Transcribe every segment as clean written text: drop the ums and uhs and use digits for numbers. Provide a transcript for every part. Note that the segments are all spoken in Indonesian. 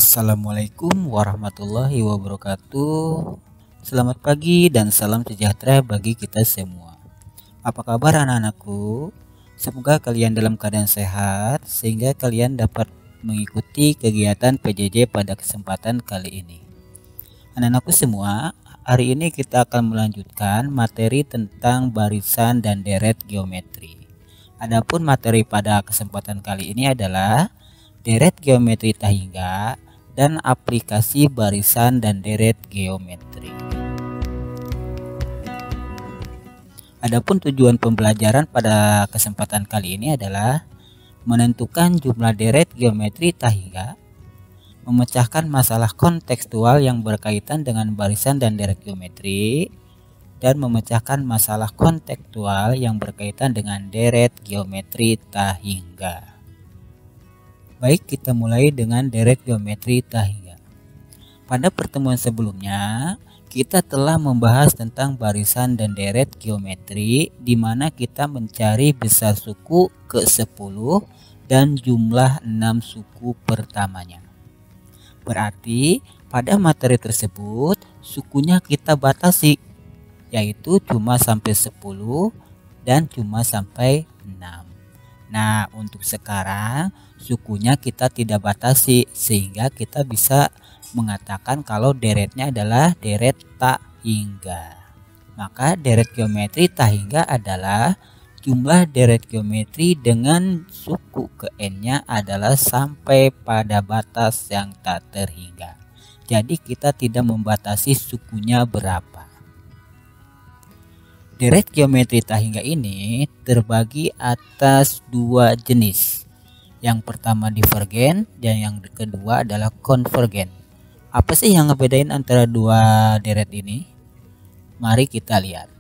Assalamualaikum warahmatullahi wabarakatuh. Selamat pagi dan salam sejahtera bagi kita semua. Apa kabar anak-anakku? Semoga kalian dalam keadaan sehat sehingga kalian dapat mengikuti kegiatan PJJ pada kesempatan kali ini. Anak-anakku semua, hari ini kita akan melanjutkan materi tentang barisan dan deret geometri. Adapun materi pada kesempatan kali ini adalah deret geometri tahingga dan aplikasi barisan dan deret geometri. Adapun tujuan pembelajaran pada kesempatan kali ini adalah menentukan jumlah deret geometri tahingga, memecahkan masalah kontekstual yang berkaitan dengan barisan dan deret geometri, dan memecahkan masalah kontekstual yang berkaitan dengan deret geometri tahingga. Baik, kita mulai dengan deret geometri tahingga. Pada pertemuan sebelumnya, kita telah membahas tentang barisan dan deret geometri, di mana kita mencari besar suku ke-10 dan jumlah 6 suku pertamanya. Berarti pada materi tersebut sukunya kita batasi, yaitu cuma sampai 10 dan cuma sampai 6. Nah, untuk sekarang sukunya kita tidak batasi sehingga kita bisa mengatakan kalau deretnya adalah deret tahingga. Maka deret geometri tahingga adalah jumlah deret geometri dengan suku ke n-nya adalah sampai pada batas yang tak terhingga. Jadi kita tidak membatasi sukunya berapa. Deret geometri tahingga ini terbagi atas dua jenis. Yang pertama divergen dan yang kedua adalah konvergen. Apa sih yang ngebedain antara dua deret ini? Mari kita lihat.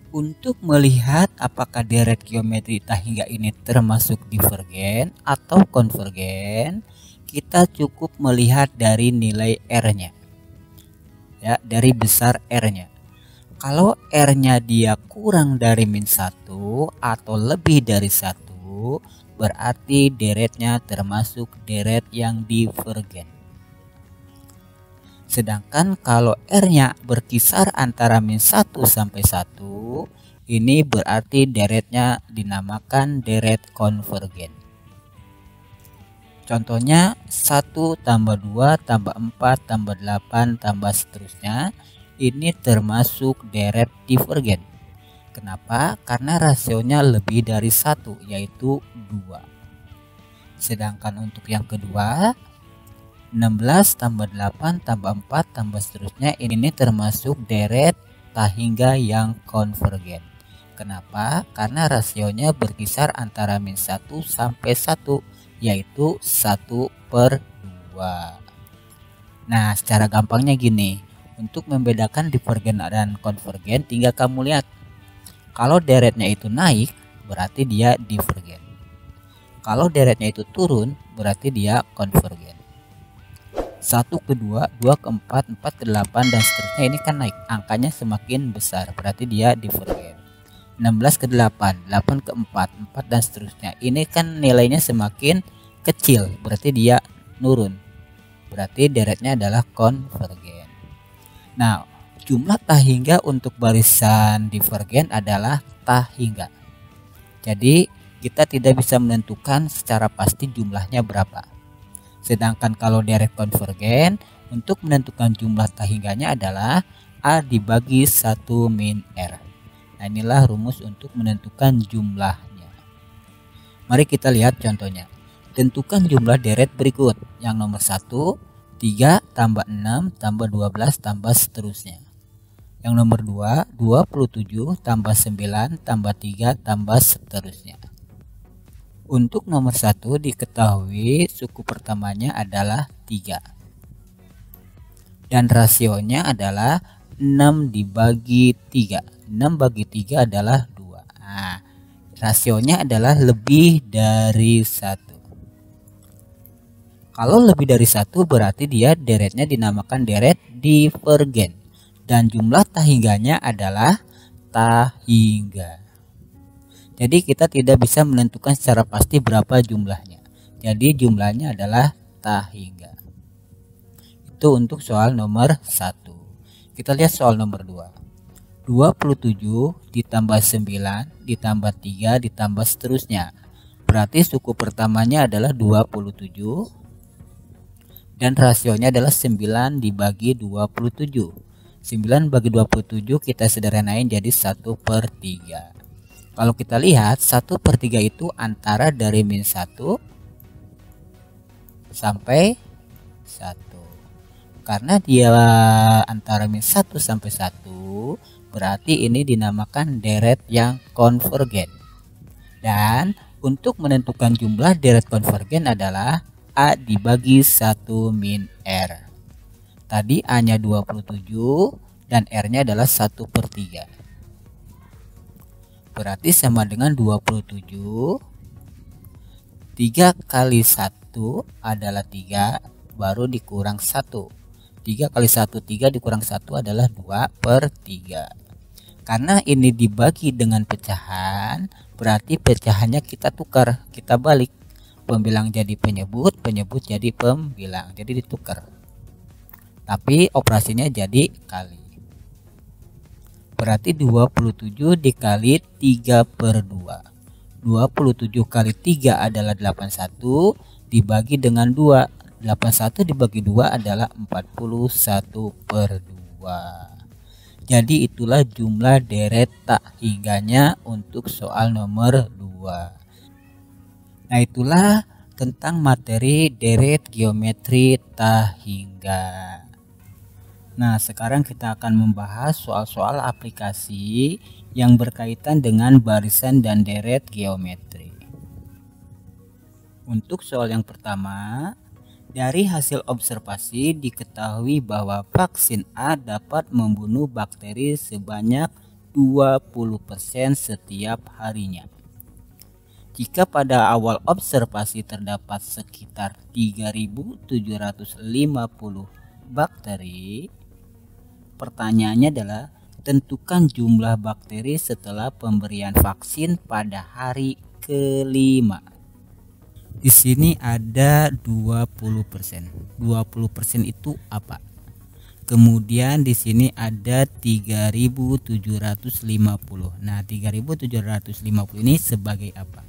Untuk melihat apakah deret geometri tahingga ini termasuk divergen atau konvergen, kita cukup melihat dari nilai R-nya. Ya, dari besar R-nya. Kalau R-nya dia kurang dari -1 atau lebih dari 1, berarti deretnya termasuk deret yang divergen. Sedangkan kalau R-nya berkisar antara -1 sampai 1, ini berarti deretnya dinamakan deret konvergen. Contohnya 1 tambah 2 tambah 4 tambah 8 tambah seterusnya. Ini termasuk deret divergen. Kenapa? Karena rasionya lebih dari 1, yaitu 2. Sedangkan untuk yang kedua, 16 tambah 8 tambah 4 tambah seterusnya, ini termasuk deret tahingga yang konvergen. Kenapa? Karena rasionya berkisar antara -1 sampai 1, yaitu 1/2. Nah, secara gampangnya gini. Untuk membedakan divergen dan konvergen, tinggal kamu lihat. Kalau deretnya itu naik, berarti dia divergen. Kalau deretnya itu turun, berarti dia konvergen. 1 ke 2, 2 ke 4, 4 ke 8 dan seterusnya ini kan naik. Angkanya semakin besar, berarti dia divergen. 16 ke 8, 8 ke 4, 4 dan seterusnya. Ini kan nilainya semakin kecil, berarti dia nurun. Berarti deretnya adalah konvergen. Nah, jumlah tahingga untuk barisan divergen adalah tahingga. Jadi, kita tidak bisa menentukan secara pasti jumlahnya berapa. Sedangkan kalau deret konvergen, untuk menentukan jumlah tahingganya adalah A dibagi 1 min R. Nah, inilah rumus untuk menentukan jumlahnya. Mari kita lihat contohnya. Tentukan jumlah deret berikut. Yang nomor 1, 3 tambah 6 tambah 12 tambah seterusnya. Yang nomor 2, 27 tambah 9 tambah 3 tambah seterusnya. Untuk nomor 1 diketahui suku pertamanya adalah 3. Dan rasionya adalah 6 dibagi 3. 6 bagi 3 adalah 2. Nah, rasionya adalah lebih dari 1. Kalau lebih dari 1 berarti dia deretnya dinamakan deret divergen. Dan jumlah tahingganya adalah tahingga. Jadi kita tidak bisa menentukan secara pasti berapa jumlahnya. Jadi jumlahnya adalah tak hingga. Itu untuk soal nomor 1. Kita lihat soal nomor 2. 27 ditambah 9 ditambah 3 ditambah seterusnya. Berarti suku pertamanya adalah 27 dan rasionya adalah 9 dibagi 27. 9 bagi 27 kita sederhanain jadi 1/3. Kalau kita lihat 1/3 itu antara dari min 1 sampai 1. Karena dia antara min 1 sampai 1, berarti ini dinamakan deret yang konvergen. Dan untuk menentukan jumlah deret konvergen adalah A dibagi 1 min R. Tadi A-nya 27 dan R-nya adalah 1/3. Berarti sama dengan 27. 3 kali 1 adalah 3, baru dikurang 1. 3 kali 1 3 dikurang 1 adalah 2/3. Karena ini dibagi dengan pecahan, berarti pecahannya kita tukar, kita balik. Pembilang jadi penyebut, penyebut jadi pembilang, jadi ditukar. Tapi operasinya jadi kali. Berarti 27 dikali 3/2. 27 kali 3 adalah 81 dibagi dengan 2. 81 dibagi 2 adalah 41/2. Jadi itulah jumlah deret tak hingganya untuk soal nomor 2. Nah, itulah tentang materi deret geometri tak hingga. Nah, sekarang kita akan membahas soal-soal aplikasi yang berkaitan dengan barisan dan deret geometri. Untuk soal yang pertama, dari hasil observasi diketahui bahwa vaksin A dapat membunuh bakteri sebanyak 20% setiap harinya. Jika pada awal observasi terdapat sekitar 3.750 bakteri, pertanyaannya adalah tentukan jumlah bakteri setelah pemberian vaksin pada hari kelima. Di sini ada 20%. 20% itu apa? Kemudian di sini ada 3.750. Nah, 3.750 ini sebagai apa?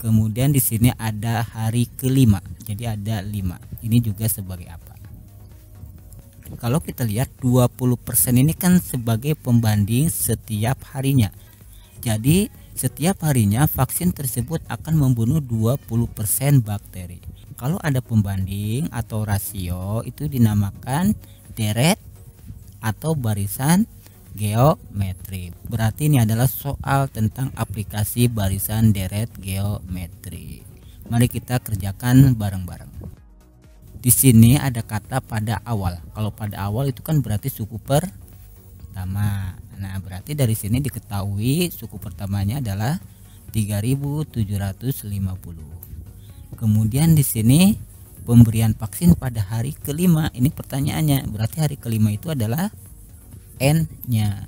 Kemudian di sini ada hari kelima. Jadi ada 5. Ini juga sebagai apa? Kalau kita lihat 20% ini kan sebagai pembanding setiap harinya. Jadi setiap harinya vaksin tersebut akan membunuh 20% bakteri. Kalau ada pembanding atau rasio itu dinamakan deret atau barisan geometri. Berarti ini adalah soal tentang aplikasi barisan deret geometri. Mari kita kerjakan bareng-bareng. Di sini ada kata pada awal. Kalau pada awal itu kan berarti suku pertama. Nah, berarti dari sini diketahui suku pertamanya adalah 3.750. Kemudian di sini pemberian vaksin pada hari kelima. Ini pertanyaannya, berarti hari kelima itu adalah N-nya.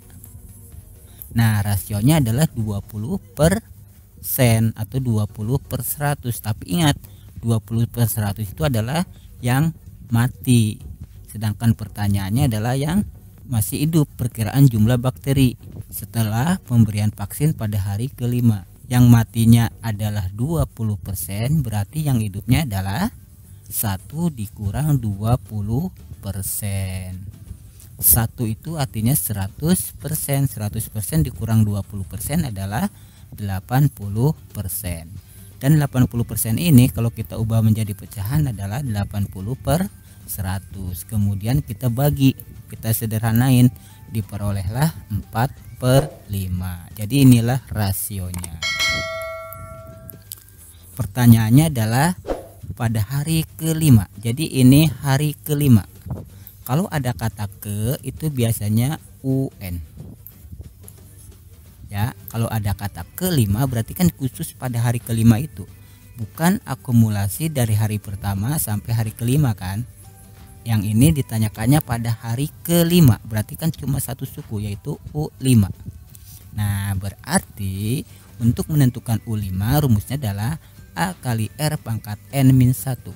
Nah, rasionya adalah 20% atau 20/100. Tapi ingat, 20/100 itu adalah yang mati. Sedangkan pertanyaannya adalah yang masih hidup, perkiraan jumlah bakteri setelah pemberian vaksin pada hari kelima. Yang matinya adalah 20%, berarti yang hidupnya adalah 1 dikurang 20%. 1 itu artinya 100%. 100% dikurang 20% adalah 80%. Dan 80% ini kalau kita ubah menjadi pecahan adalah 80/100. Kemudian kita bagi, kita sederhanain, diperolehlah 4/5. Jadi inilah rasionya. Pertanyaannya adalah pada hari kelima. Jadi ini hari kelima. Kalau ada kata ke itu biasanya UN. Ya, kalau ada kata kelima berarti kan khusus pada hari kelima itu, bukan akumulasi dari hari pertama sampai hari kelima kan. Yang ini ditanyakannya pada hari kelima, berarti kan cuma satu suku yaitu U5. Nah, berarti untuk menentukan U5 rumusnya adalah A kali R pangkat N-1.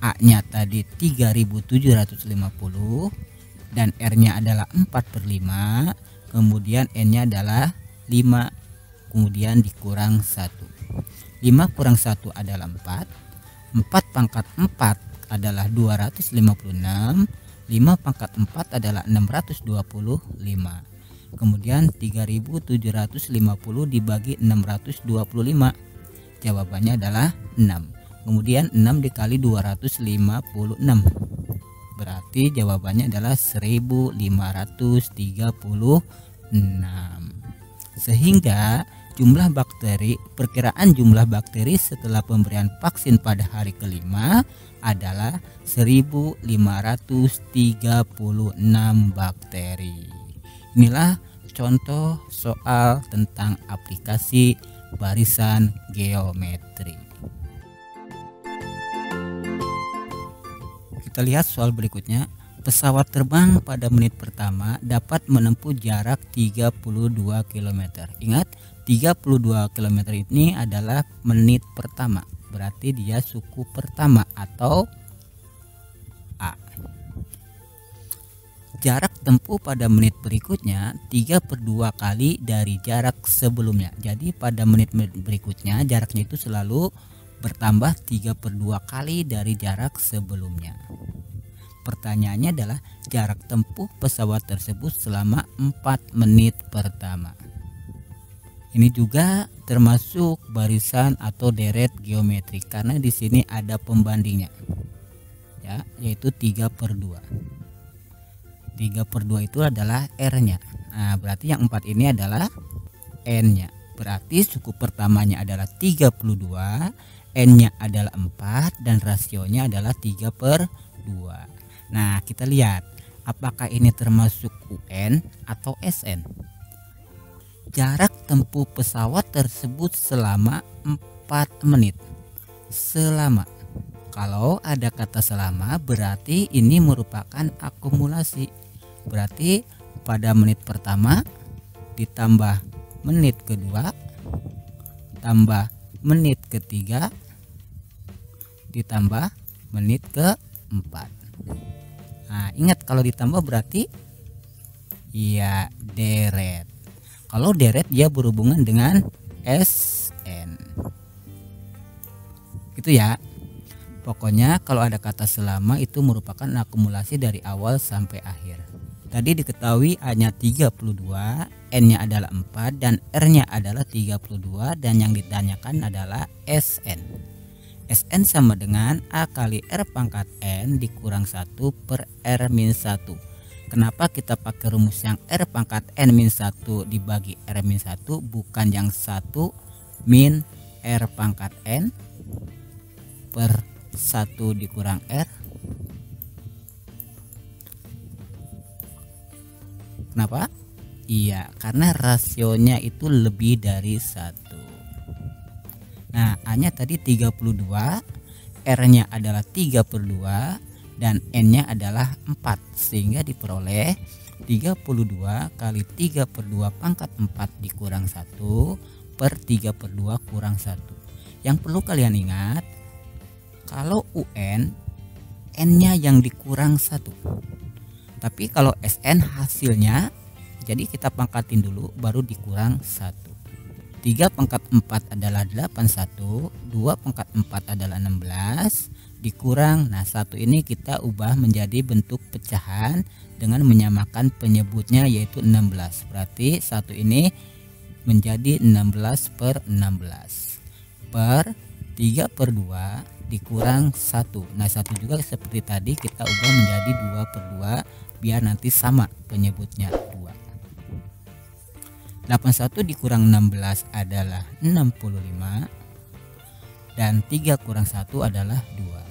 A-nya tadi 3750 dan R-nya adalah 4/5, kemudian N-nya adalah 5, kemudian dikurang 1. 5 kurang 1 adalah 4. 4 pangkat 4 adalah 256. 5 pangkat 4 adalah 625. Kemudian 3750 dibagi 625. Jawabannya adalah 6. Kemudian 6 dikali 256. Berarti jawabannya adalah 1536. Sehingga perkiraan jumlah bakteri setelah pemberian vaksin pada hari kelima adalah 1536 bakteri. Inilah contoh soal tentang aplikasi barisan geometri. Kita lihat soal berikutnya. Pesawat terbang pada menit pertama dapat menempuh jarak 32 km. Ingat, 32 km ini adalah menit pertama. Berarti dia suku pertama atau A. Jarak tempuh pada menit berikutnya 3/2 kali dari jarak sebelumnya. Jadi pada menit berikutnya jaraknya itu selalu bertambah 3/2 kali dari jarak sebelumnya. Pertanyaannya adalah jarak tempuh pesawat tersebut selama 4 menit pertama. Ini juga termasuk barisan atau deret geometri karena di sini ada pembandingnya. Ya, yaitu 3/2. 3/2 itu adalah R-nya. Nah, berarti yang 4 ini adalah N-nya. Berarti suku pertamanya adalah 32, N-nya adalah 4 dan rasionya adalah 3/2. Nah, kita lihat apakah ini termasuk UN atau SN. Jarak tempuh pesawat tersebut selama 4 menit. Selama. Kalau ada kata selama berarti ini merupakan akumulasi. Berarti pada menit pertama ditambah menit kedua tambah menit ketiga ditambah menit keempat. Nah, ingat kalau ditambah berarti ya deret. Kalau deret dia berhubungan dengan SN. Gitu ya. Pokoknya kalau ada kata selama itu merupakan akumulasi dari awal sampai akhir. Tadi diketahui A-nya 32, N-nya adalah 4 dan R-nya adalah 32 dan yang ditanyakan adalah SN. SN sama dengan A kali R pangkat N dikurang 1 per R-1. Kenapa kita pakai rumus yang R pangkat N-1 dibagi R-1 bukan yang 1 min R pangkat N per 1 dikurang R? Kenapa? Iya, karena rasionya itu lebih dari 1. Nah, A-nya tadi 32, R-nya adalah 3/2 dan N-nya adalah 4, sehingga diperoleh 32 kali 3/2 pangkat 4 dikurang 1 per 3/2 kurang 1. Yang perlu kalian ingat, kalau UN N-nya yang dikurang 1. Tapi kalau SN hasilnya, jadi kita pangkatin dulu baru dikurang 1. 3 pangkat 4 adalah 81, 2 pangkat 4 adalah 16, dikurang, nah 1 ini kita ubah menjadi bentuk pecahan dengan menyamakan penyebutnya yaitu 16. Berarti 1 ini menjadi 16/16 per 3/2 dikurang 1. Nah 1 juga seperti tadi kita ubah menjadi 2/2 biar nanti sama penyebutnya 2. 81 dikurang 16 adalah 65 dan 3 kurang 1 adalah 2.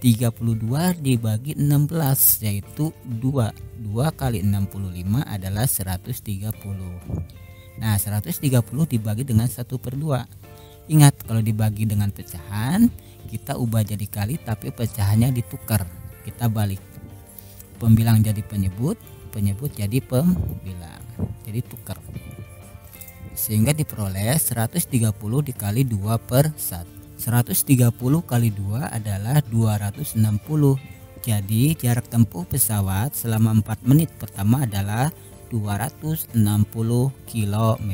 32 dibagi 16 yaitu 2. 2 kali 65 adalah 130. Nah 130 dibagi dengan 1/2. Ingat kalau dibagi dengan pecahan kita ubah jadi kali tapi pecahannya ditukar. Kita balik. Pembilang jadi penyebut, penyebut jadi pembilang. Jadi tukar. sehingga diperoleh 130 dikali 2 per 1. 130 kali 2 adalah 260. Jadi jarak tempuh pesawat selama 4 menit pertama adalah 260 km.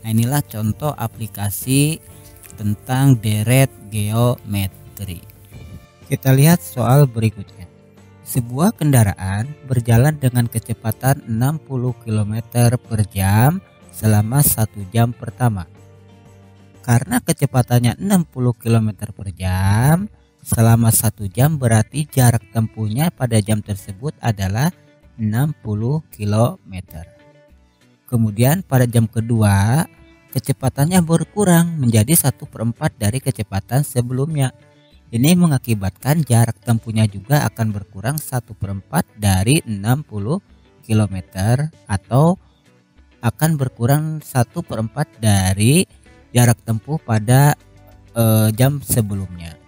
Nah, inilah contoh aplikasi tentang deret geometri. Kita lihat soal berikutnya. Sebuah kendaraan berjalan dengan kecepatan 60 km per jam selama 1 jam pertama. Karena kecepatannya 60 km per jam selama 1 jam, berarti jarak tempuhnya pada jam tersebut adalah 60 km. Kemudian pada jam kedua kecepatannya berkurang menjadi 1/4 dari kecepatan sebelumnya. Ini mengakibatkan jarak tempuhnya juga akan berkurang 1/4 dari 60 km atau akan berkurang 1/4 dari jarak tempuh pada jam sebelumnya.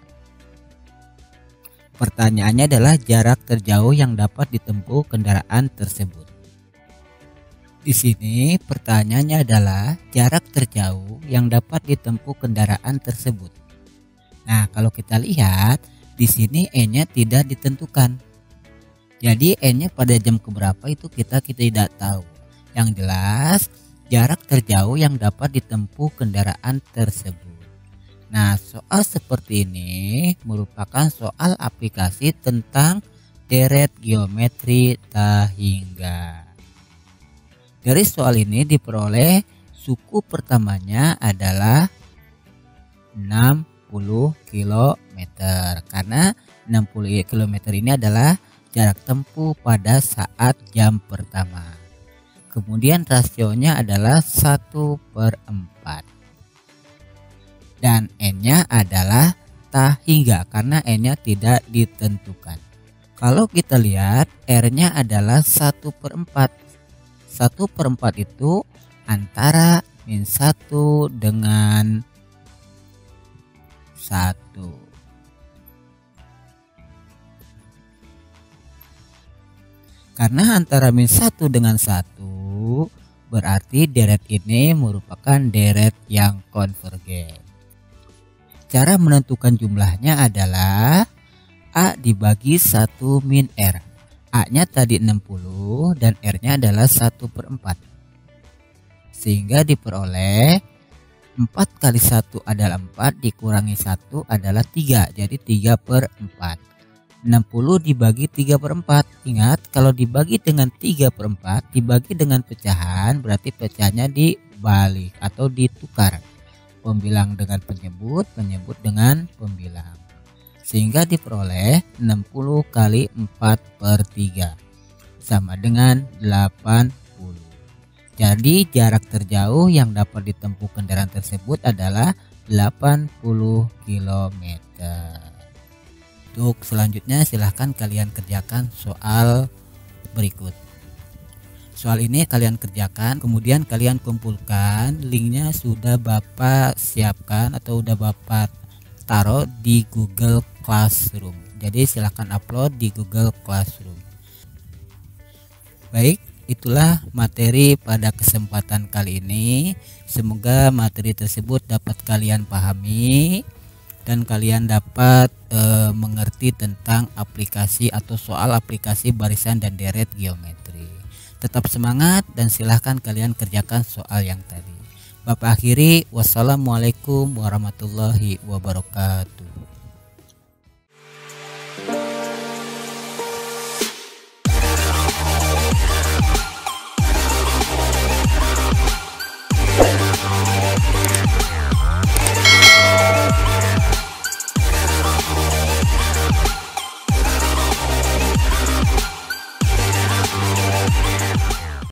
Pertanyaannya adalah jarak terjauh yang dapat ditempuh kendaraan tersebut. Di sini pertanyaannya adalah jarak terjauh yang dapat ditempuh kendaraan tersebut. Nah, kalau kita lihat di sini N-nya tidak ditentukan. Jadi N-nya pada jam keberapa itu kita tidak tahu. Yang jelas jarak terjauh yang dapat ditempuh kendaraan tersebut. Nah, soal seperti ini merupakan soal aplikasi tentang deret geometri tak hingga. Dari soal ini diperoleh suku pertamanya adalah 60 km karena 60 km ini adalah jarak tempuh pada saat jam pertama. Kemudian rasionya adalah 1/4. Dan N-nya adalah tak hingga karena N-nya tidak ditentukan. Kalau kita lihat R-nya adalah 1/4. 1/4 itu antara -1 dengan 1. Karena antara -1 dengan 1 berarti deret ini merupakan deret yang konvergen. Cara menentukan jumlahnya adalah A dibagi 1 min R. A-nya tadi 60 dan R-nya adalah 1/4. Sehingga diperoleh 4 kali 1 adalah 4 dikurangi 1 adalah 3. Jadi 3/4. 60 dibagi 3/4. Ingat kalau dibagi dengan 3/4 dibagi dengan pecahan berarti pecahannya dibalik atau ditukar. Pembilang dengan penyebut, penyebut dengan pembilang. Sehingga diperoleh 60 kali 4/3 sama dengan 80. Jadi jarak terjauh yang dapat ditempuh kendaraan tersebut adalah 80 km. Untuk selanjutnya silahkan kalian kerjakan soal berikut. Soal ini kalian kerjakan, kemudian kalian kumpulkan, linknya sudah Bapak siapkan atau udah Bapak taruh di Google Classroom. Jadi silahkan upload di Google Classroom. Baik, itulah materi pada kesempatan kali ini. Semoga materi tersebut dapat kalian pahami dan kalian dapat mengerti tentang aplikasi atau soal aplikasi barisan dan deret geometri. Tetap semangat dan silahkan kalian kerjakan soal yang tadi. Bapak akhiri, wassalamualaikum warahmatullahi wabarakatuh.